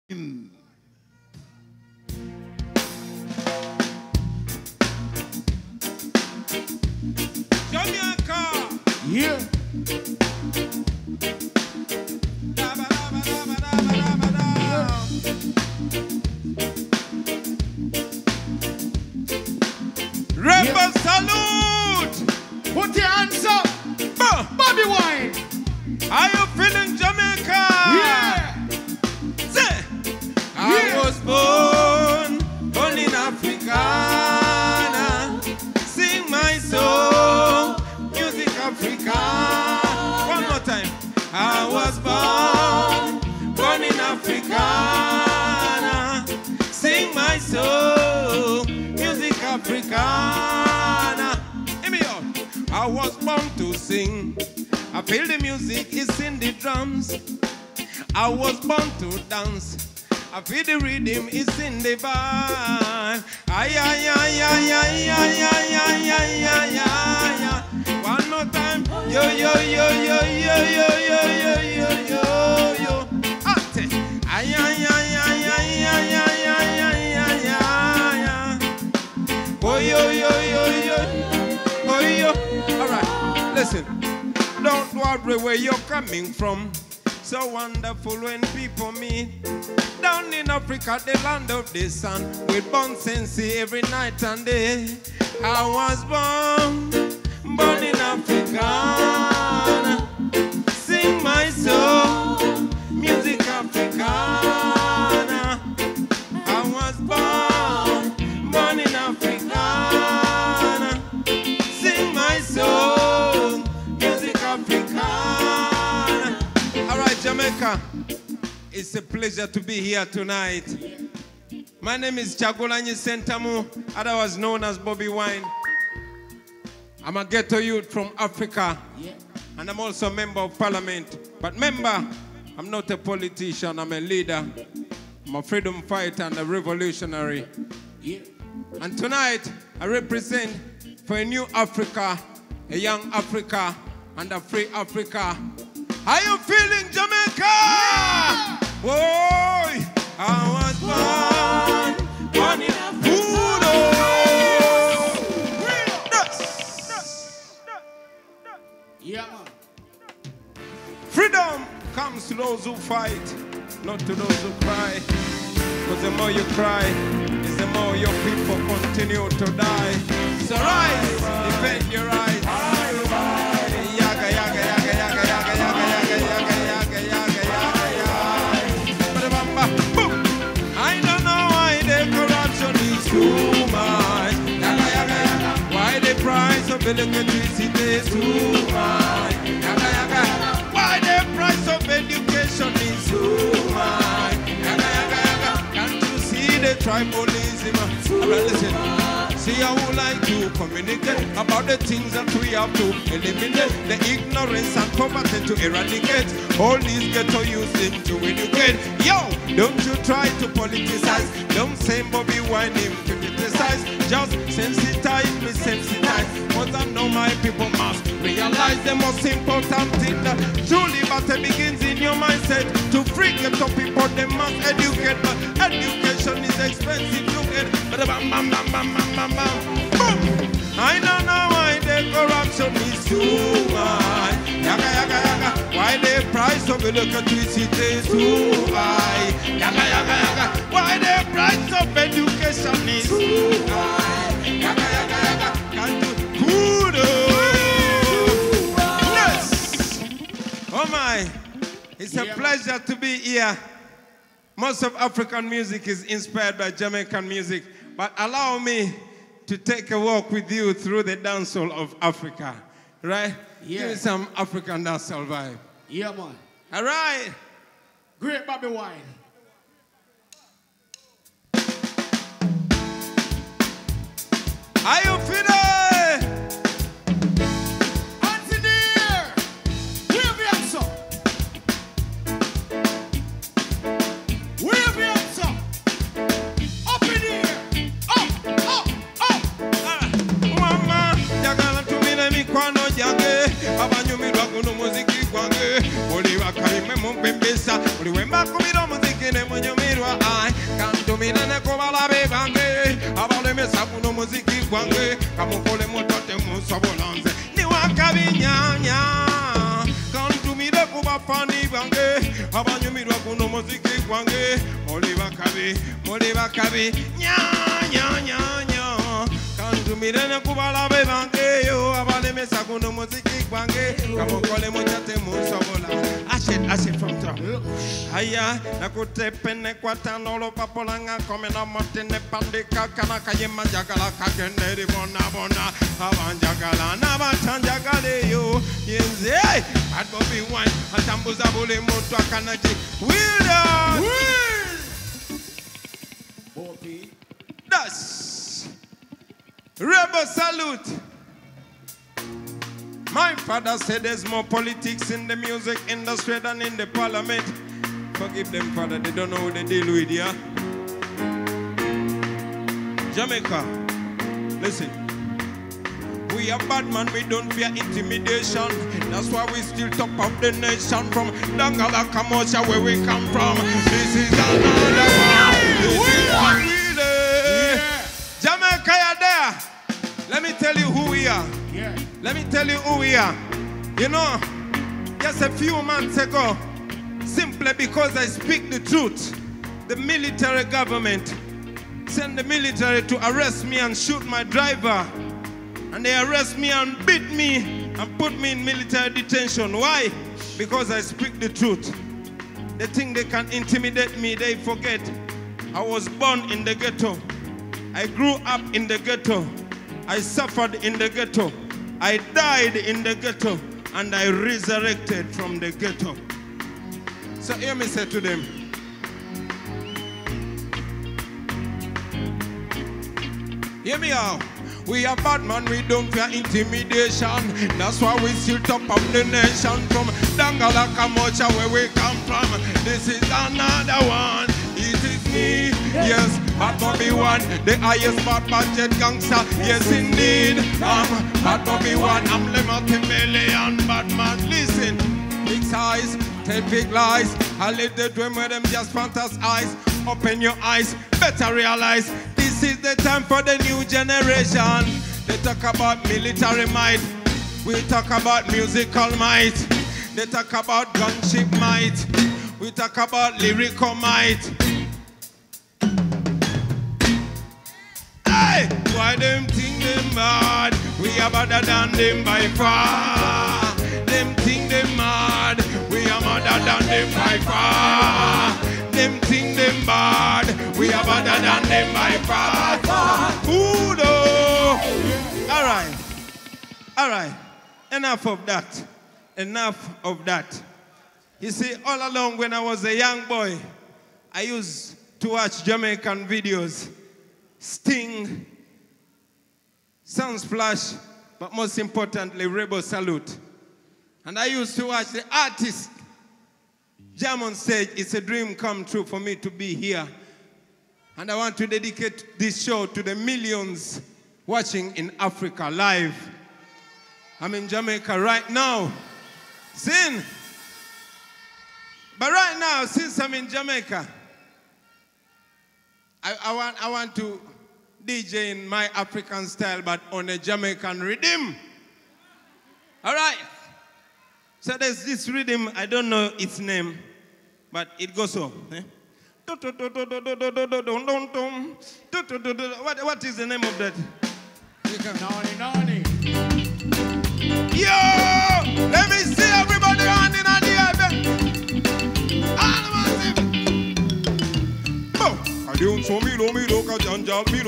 Jamaica. Yeah. Rebel salute. Put your hands up. Bobewine. Are you feeling Jamaica? Yeah. Say, I was born in Africa. Sing my song, music Africa. One more time. I was born in Africa. Sing my song, music Africana. Hear me out. I was born to sing. I feel the music is in the drums. I was born to dance. I feel the rhythm is in the vibe. Ay, ay, ay, ay, ay, ay, ay, ay, ay, ay, ay, ay. One more time. Yo, yo, yo, yo, yo, yo, yo, yo, yo, yo, yo. Ate. Ay, ay, ay, ay, ay, ay, ay, ay, ay, ay, ay, ay. Oh, yo, yo, yo, yo. Oh, yo. All right. Listen. Don't worry where you're coming from. So wonderful when people meet. Down in Africa, the land of the sun, with born sensei every night and day. I was born in Africa. Sing my soul, music Africana. I was born in Africa. Sing my soul, music Africana. All right, Jamaica. It's a pleasure to be here tonight. My name is Chagulanyi Sentamu, otherwise known as Bobewine. I'm a ghetto youth from Africa, and I'm also a member of parliament. But remember, I'm not a politician, I'm a leader. I'm a freedom fighter and a revolutionary. And tonight, I represent for a new Africa, a young Africa, and a free Africa. Are you feeling Jamaica? Yeah! Boy, I was born in Africa. Yeah, man. Freedom comes to those who fight, not to those who cry. Because the more you cry, is the more your people continue to die. So rise, defend your rights. Yaga, yaga, yaga, yaga, yaga, yaga, yaga, yaga, yaga, yaga, yaga, yaga. Boom. I don't know why the corruption is too much. Yaga, yaga, yaga. Why the price of electricity is too much. Yaga, yaga. Why the price of education is too much. Yaga, yaga, yaga. Can't you see the tribalism? All right, listen. See, I would like to communicate about the things that we have to eliminate, the ignorance and poverty to eradicate. All these ghetto youth to educate. Yo, don't you try to politicize. Don't say Bobewine him to criticize. Just sensitize, be sensitized. But I know my people must realize the most important thing that true liberty begins in your mindset. To free ghetto people, they must educate. But education is expensive to get. But bam, bam, bam, bam, bam, bam. Boom. I don't know why the corruption is too much. Yaga, yaga, yaga. Why the price of electricity is too high. Yaga, yaga, yaga. Why the price of education is too high. Yaga, yaga, yaga. Can't do kudo. Yes. Oh my. It's a pleasure to be here. Most of African music is inspired by Jamaican music. But allow me to take a walk with you through the dancehall of Africa, right? Yeah. Give me some African dancehall vibe. Yeah, man. All right. Great Bobewine. Are you feeling? Hands in the air. Wave your hands up. Wave your hands up. Up in the air. Up, up, up. Mama, jagala tumile mikwano jange. Abanyumirwa kuno muziki kwange. Oli wakari memu pembesa. Oli wemba kumiro muziki ne munyumirwa. Kantu minene kubala bebange abale mesabuno muziki gwange kamukole motate musobolanze ni wakabinyanya kantu mire kuba fani bange abanyumirwa kuno muziki gwange moli bakabi nya kantu mirene kubala bebange yo abale mesabuno muziki gwange kamukole motate musobola Ashe from top. Aya, nakutepene kwatanolo papolanga komena motene pandika kana kayema jagala kakene bona abanjagala na batanjagale yo. Yenze, at Bobewine, atambuza bule moto akanaji. Will. Bobby. Das. Rebel salute. My father said there's more politics in the music industry than in the parliament. Forgive them, Father, they don't know what they deal with here. Jamaica, listen. We are bad man, we don't fear intimidation. That's why we still top of the nation from Dangala Kamosha, where we come from. This is another one. This is what we do. Jamaica, you're there. Let me tell you who we are. Yeah. Let me tell you who we are. You know, just a few months ago, simply because I speak the truth, the military government sent the military to arrest me and shoot my driver. And they arrest me and beat me and put me in military detention. Why? Because I speak the truth. They think they can intimidate me. They forget. I was born in the ghetto. I grew up in the ghetto. I suffered in the ghetto. I died in the ghetto, and I resurrected from the ghetto. So hear me say to them, hear me out. We are bad man, we don't fear intimidation. That's why we still top of the nation from Dangala Kamocha, where we come from. This is another one. It is me, yes, Bad Bobewine, the highest bad budget gangster. Yes, indeed, I'm Bad Bobewine. I'm multi-million bad man. Listen, big size, tell big lies. I live the dream where them just fantasize. Open your eyes, better realize this is the time for the new generation. They talk about military might, we talk about musical might. They talk about gunship might, we talk about lyrical might. Hey, why them think them bad? We are better than them by far. Them think them mad, we are better than them by far. Them think them bad, we are better than them by far. Udo. All right. Enough of that. Enough of that. You see, all along when I was a young boy, I used to watch Jamaican videos. Sting, Sunsplash, but most importantly, Rebel Salute. And I used to watch the artists jam on stage. It's a dream come true for me to be here. And I want to dedicate this show to the millions watching in Africa live. I'm in Jamaica right now. Sin. But right now, since I'm in Jamaica, I want to DJ in my African style, but on a Jamaican rhythm. All right. So there's this rhythm, I don't know its name, but it goes so. What is the name of that? Nani. Yo! Let me see everybody on in the air. All massive. I don't so me do ka janjal me do.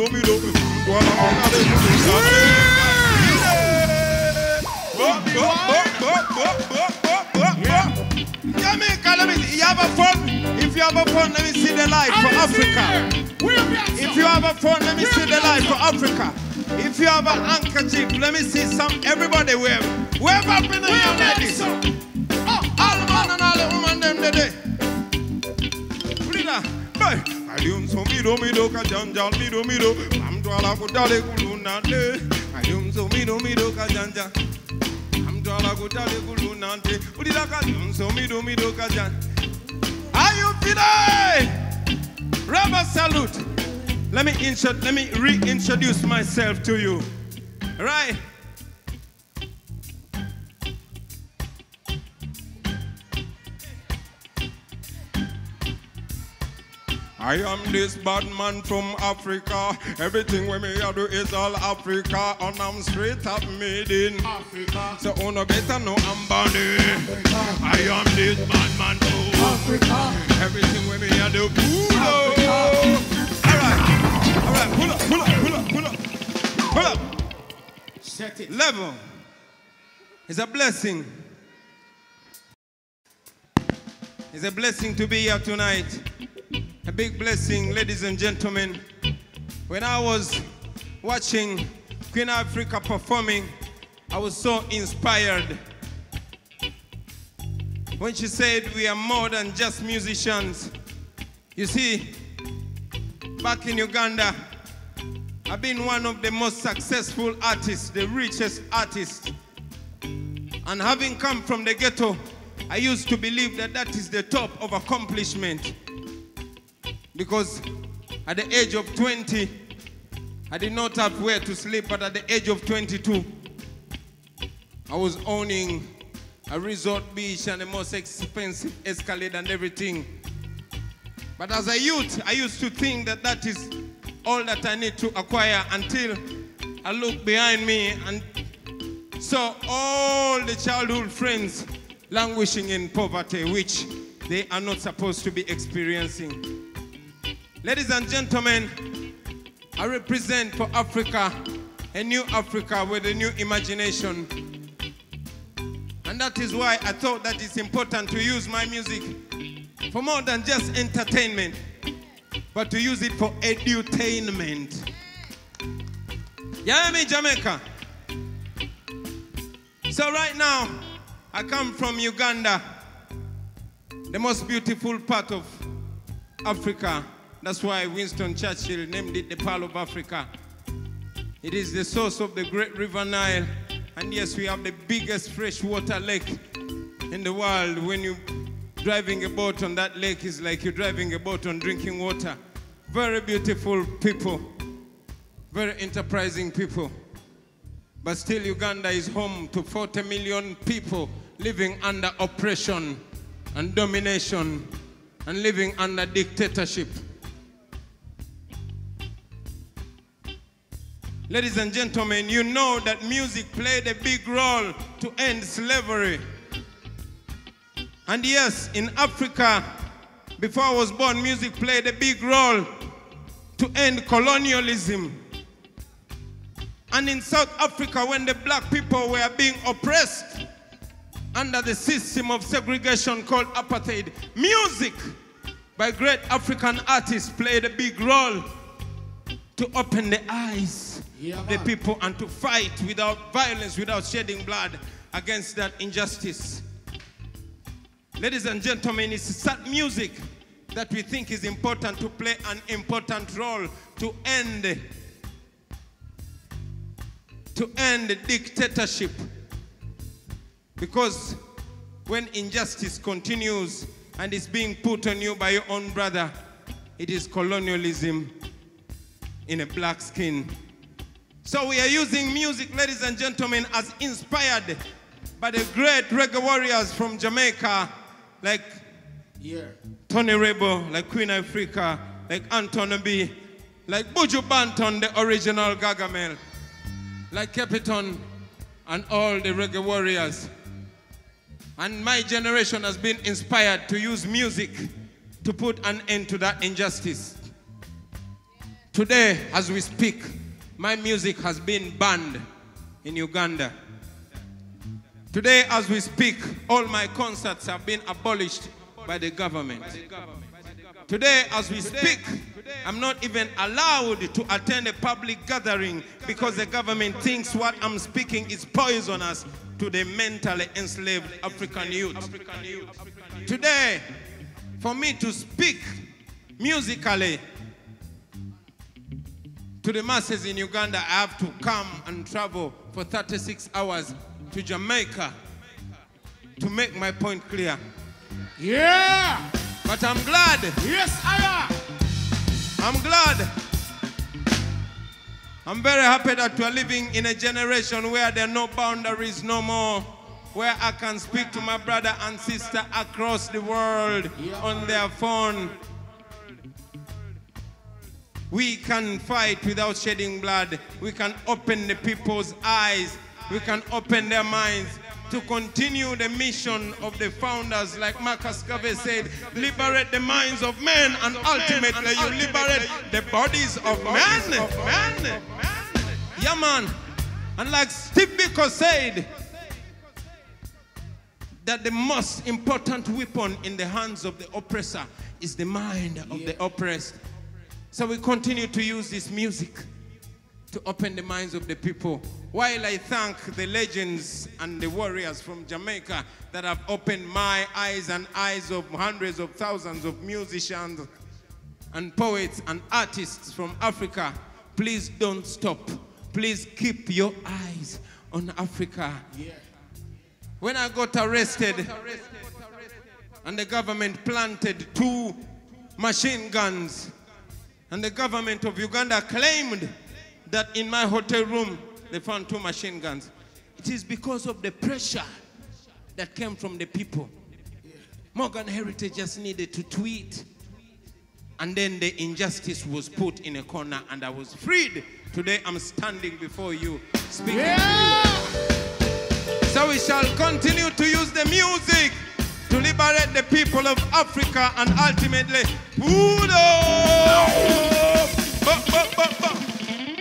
Jamaica, let me see. You have a phone? If you have a phone, let me see the light for Africa. If you have a phone, let me see the light for Africa. If you have an handkerchief, let me see some. Everybody wave. Wave up in the air like this. All man and all the woman them today. I don't so me do ka janjal me do. I'm dwala ku dale kuluna de. I don't so me do ka janja. I'm dwala ku dale kuluna de. Udila ka don't so me do ka jan. Are you feeling? Rubber salute. Let me reintroduce myself to you. Right? I am this bad man from Africa. Everything with me I do is all Africa. And I'm straight up made in Africa. So no better know I'm born in I am this bad man from Africa. Everything with me I do Alright, pull up. Set it. Level. It's a blessing. It's a blessing to be here tonight. A big blessing, ladies and gentlemen. When I was watching Queen Africa performing, I was so inspired. When she said we are more than just musicians. You see, back in Uganda, I've been one of the most successful artists, the richest artist. And having come from the ghetto, I used to believe that that is the top of accomplishment. Because at the age of 20, I did not have where to sleep, but at the age of 22, I was owning a resort beach and the most expensive Escalade and everything. But as a youth, I used to think that that is all that I need to acquire until I looked behind me and saw all the childhood friends languishing in poverty, which they are not supposed to be experiencing. Ladies and gentlemen, I represent for Africa, a new Africa with a new imagination. And that is why I thought that it's important to use my music for more than just entertainment, but to use it for edutainment. You hear me, Jamaica? So right now, I come from Uganda, the most beautiful part of Africa. That's why Winston Churchill named it the Pearl of Africa. It is the source of the great river Nile. And yes, we have the biggest freshwater lake in the world. When you're driving a boat on that lake, it's like you're driving a boat on drinking water. Very beautiful people. Very enterprising people. But still, Uganda is home to 40 million people living under oppression and domination and living under dictatorship. Ladies and gentlemen, you know that music played a big role to end slavery. And yes, in Africa, before I was born, music played a big role to end colonialism. And in South Africa, when the black people were being oppressed under the system of segregation called apartheid, music by great African artists played a big role to open the eyes of the people and to fight without violence, without shedding blood against that injustice. Ladies and gentlemen, it's that music that we think is important to play an important role to end dictatorship. Because when injustice continues and is being put on you by your own brother, it is colonialism in a black skin. So we are using music, ladies and gentlemen, as inspired by the great reggae warriors from Jamaica, like Tony Rebel, like Queen Africa, like Anthony B, like Buju Banton, the original Gargamel, like Capitan, and all the reggae warriors. And my generation has been inspired to use music to put an end to that injustice. Today, as we speak, my music has been banned in Uganda. Today, as we speak, all my concerts have been abolished by the government. Today, as we speak, I'm not even allowed to attend a public gathering because the government thinks what I'm speaking is poisonous to the mentally enslaved African youth. Today, for me to speak musically to the masses in Uganda, I have to come and travel for 36 hours to Jamaica to make my point clear. Yeah! But I'm glad. Yes, I am. I'm glad. I'm very happy that we're living in a generation where there are no boundaries no more. Where I can speak to my brother and sister across the world on their phone. We can fight without shedding blood. We can open the people's eyes. We can open their minds to continue the mission of the founders, like Marcus Garvey said, liberate the minds of men and ultimately you liberate the bodies of men. Yeah, man. And like Steve Biko said, that the most important weapon in the hands of the oppressor is the mind of the oppressed. So we continue to use this music to open the minds of the people. While I thank the legends and the warriors from Jamaica that have opened my eyes and eyes of hundreds of thousands of musicians and poets and artists from Africa, please don't stop. Please keep your eyes on Africa. Yeah. When I got arrested and the government planted 2 machine guns and the government of Uganda claimed that in my hotel room they found 2 machine guns, it is because of the pressure that came from the people. Morgan Heritage just needed to tweet and then the injustice was put in a corner and I was freed. Today I'm standing before you speaking to you. So we shall continue to use the music to liberate the people of Africa and ultimately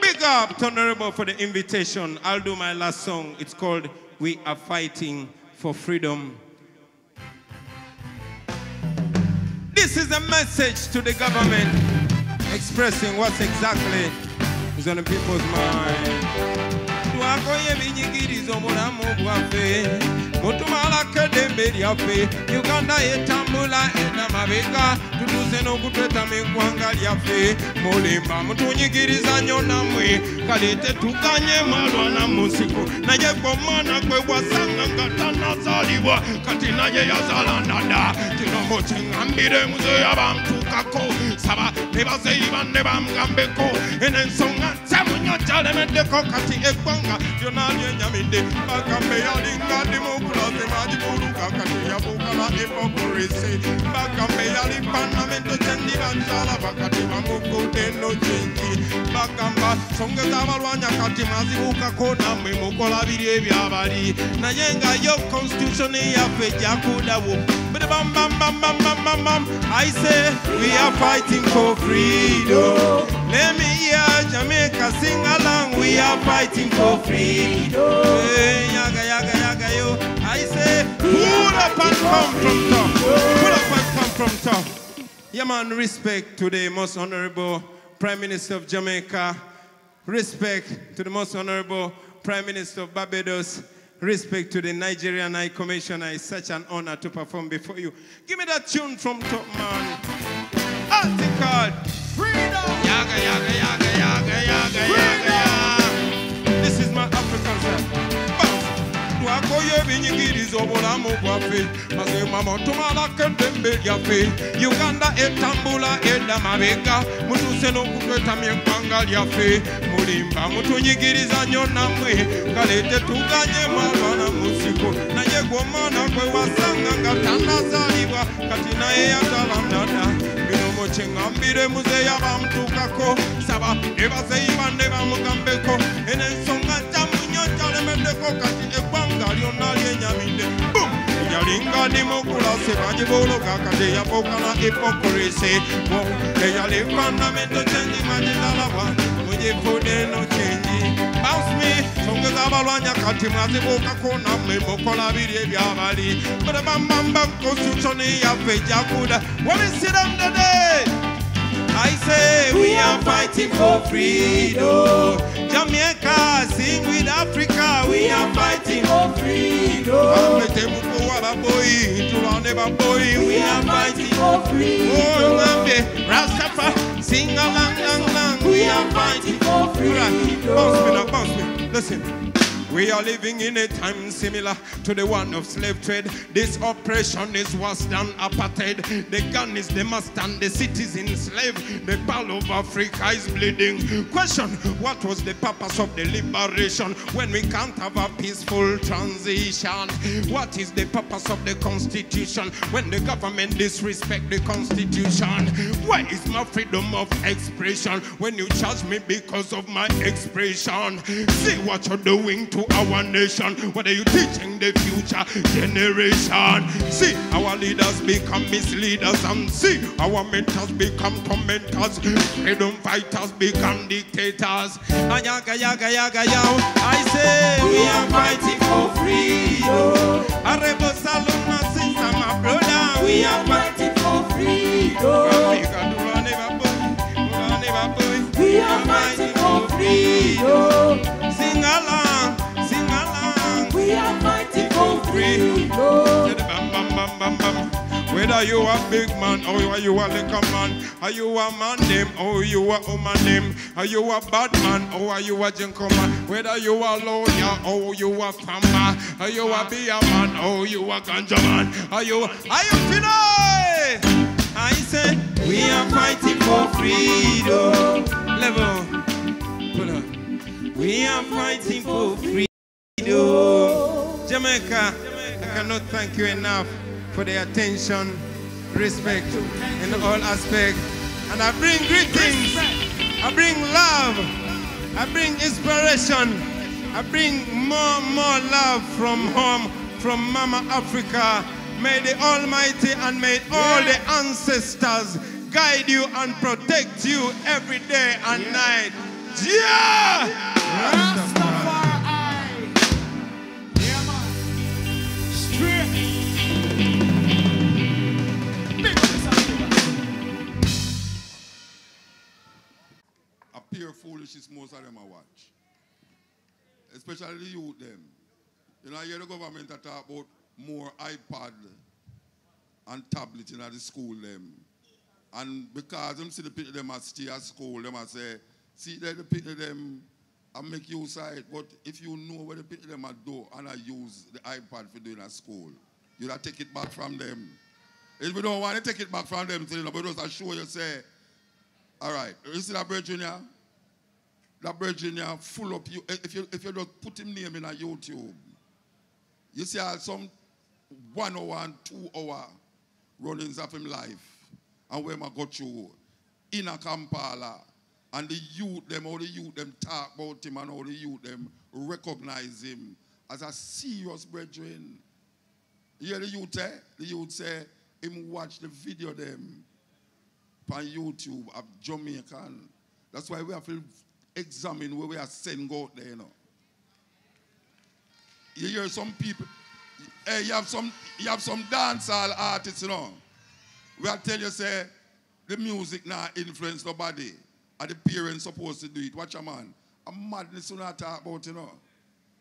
Big up, Honorable, for the invitation. I'll do my last song. It's called We Are Fighting for Freedom. This is a message to the government expressing what exactly is on the people's mind. Uganda etambula ena mabega tutuze n'okutweta mengwanga lyaffe mulimba mutunyigiriza nnyo nammwe kalete tuganye malwana mu nsiko naye gwe omwana gwe wasanga nga tannazaalibwa kati naye yazaala ndada kino mukiŋŋambire muzeeyi abamtuukako saba ne bazeeyi banne bamugambeko eno ensonga nsamunya gyalemeddeko kati eggwanga lyonna lyenyamidde bagambe yalinga dimokulaze magibuluka kati yabukala hypocrisy bagambe yali parlamento kyendibanjala bakati bamukudde no kingi bagamba songeza abalwanya kati mazibukako nammwe mukola biri ebyabali naye nga yo constitution yaffe gyakudawo bam bam bam bam bam bam bam. I say we are fighting for freedom. Let me hear Jamaica sing along. We are fighting for freedom. Hey, yaga yaga yaga yo. I say pull up and come from top. Pull up and come from top. Yeah man, respect to the most honorable Prime Minister of Jamaica. Respect to the most honorable Prime Minister of Barbados. Respect to the Nigerian High Commissioner. It's such an honor to perform before you. Give me that tune from top, man. Article. Freedom. Yaga, yaga, yaga, yaga, yaga, yaga, yaga. This is my African song. Uganda etambula eda mabega mutuse n'okutweta myeggwanga lyaffe mulimba mutunyigiriza nnyo nammwe kalete tuganye malwana mu nsiko naye gwe omwana gwe wasanga nga tannazaalibwa kati naye yazaala ndada bino mukiŋŋambire muzeeyi abamutuukako saba ne bazeeyi banne bamugambeko eno ensonga ntamu nnyo gyalemeddeko kati eggwanga lyonna lyenyamidde yalinga dimokulaze bagibologa kati yabokala hypocrisy eyali fundamental change magizalabwa mugifude no change bounce me songeza abalwanya kati mwazibukako nammwe mukola biri ebyabali bada bambamba constitution yaffe gyakuda what is it on the day I say we are fighting for freedom. Jamaica, sing with Africa. We are fighting for freedom. We are fighting for freedom. Rastafari, sing along, lang, lang. We are fighting for freedom. Bounce me now, bounce me. Listen. We are living in a time similar to the one of slave trade. This oppression is worse than apartheid. The gun is the master and the cities enslaved. The pearl of Africa is bleeding. Question, what was the purpose of the liberation when we can't have a peaceful transition? What is the purpose of the Constitution when the government disrespect the Constitution? Where is my freedom of expression when you charge me because of my expression? See what you're doing to our nation. What are you teaching the future generation? See our leaders become misleaders, and see our mentors become tormentors. Freedom fighters become dictators. Ayaga, yaga, yaga, yaw. I say we are fighting for freedom. Arebo Saloma, sister, my brother. We are fighting for freedom. We are fighting for freedom. Sing along, sing along. We are fighting for freedom. Whether you a big man or you a little man, are you a man name or you a woman name, are you a bad man or are you a gentleman, whether you a lawyer or you a farmer, are you a beer man or you a ganja man, are you today? I said we are fighting for freedom. Level, pull up. We are fighting for freedom. Jamaica, I cannot thank you enough for the attention, respect in all aspects. And I bring greetings, I bring love, I bring inspiration, I bring more love from home, from Mama Africa. May the Almighty and may all the ancestors guide you and protect you every day and night. Yeah! Rastafari. Yeah, man. Straight. A pure foolishness most of them I watch. Especially the youth them. You know, I hear the government talk about more iPad and tablet in the school them. And because them see the people them at stay at school, them I say, see that the people them and make use of it. But if you know what the people them do and I use the iPad for doing at school, you have to take it back from them. If you don't want to take it back from them, but just assure you say, all right, you see that bridge in here? That bridge in here full up you. If you just put him name in a YouTube, you see some 1 hour and 2 hour runnings of him life. And when I go through in a Kampala, and the youth them, all the youth them talk about him, and all the youth them recognize him as a serious brethren. You hear the youth say? The youth say, him watch the video them on YouTube of Jamaican. That's why we have to examine where we are sending out there, you know. You hear some people, hey, you have some dancehall artists, you know. We are tell you, say, the music now influence nobody. And the parents supposed to do it. Watch a man. A madness you not talk about, you know.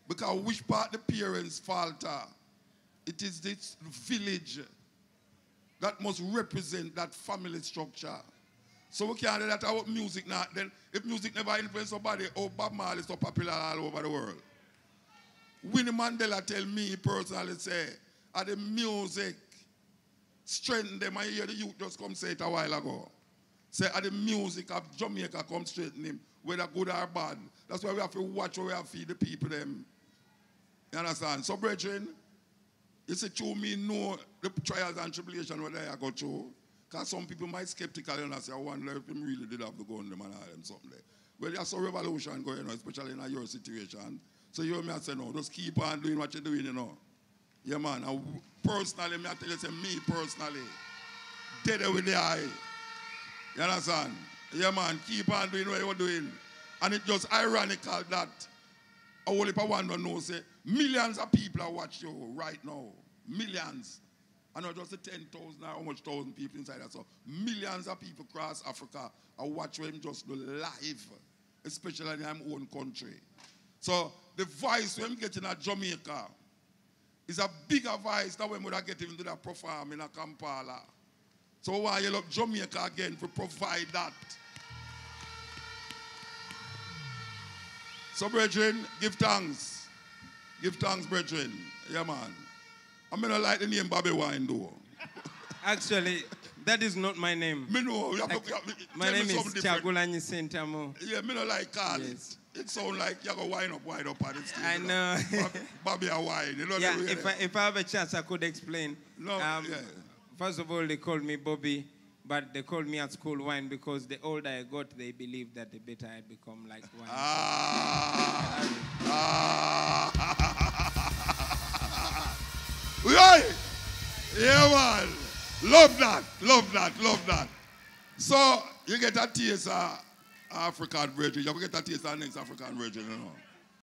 Because which part the parents falter? It is this village that must represent that family structure. So we can't do that about music now. Then if music never influence nobody, oh, Bob Marley is so popular all over the world. Winnie Mandela tell me personally, say, the music strengthen them. I hear the youth just come say it a while ago. Say, the music of Jamaica come strengthen him, whether good or bad. That's why we have to watch where we have to feed the people them. You understand? So, brethren, you see, through me know the trials and tribulations where they go through. Because some people might skeptical and say, I wonder if him really did have to go on them and all them something there. Well, there's a revolution going on, especially in your situation. So you hear me, I say, no, just keep on doing what you're doing, you know. Yeah, man. And personally, I tell you, say, me personally, dead with the eye. You understand? Yeah, man, keep on doing what you're doing. And it's just ironical that a whole heap of one don't know, say, millions of people are watching you right now. Millions. And not just the 10,000 or how much thousand people inside that. So millions of people across Africa are watching him just live, especially in our own country. So the voice when we get in Jamaica is a bigger voice than when we get into that perform in Kampala. So why you love Jamaica again to provide that? So brethren, give thanks. Give thanks, brethren. Yeah, man. I mean, I like the name Bobewine, though. Actually, that is not my name. Me know. My name is Chagulanyi Sentamo. Yeah, me don't like call Yes. it sounds like you go wind up on the stage. I know. Bobby a wine. You know Yeah, that if I have a chance, I could explain. No, yeah. First of all, they called me Bobby, but they called me at school Wine because the older I got, they believed that the better I become like wine. Yeah, man. Love that, love that, love that. So, you get a taste of African virgin. You get a taste of next African virgin, you know.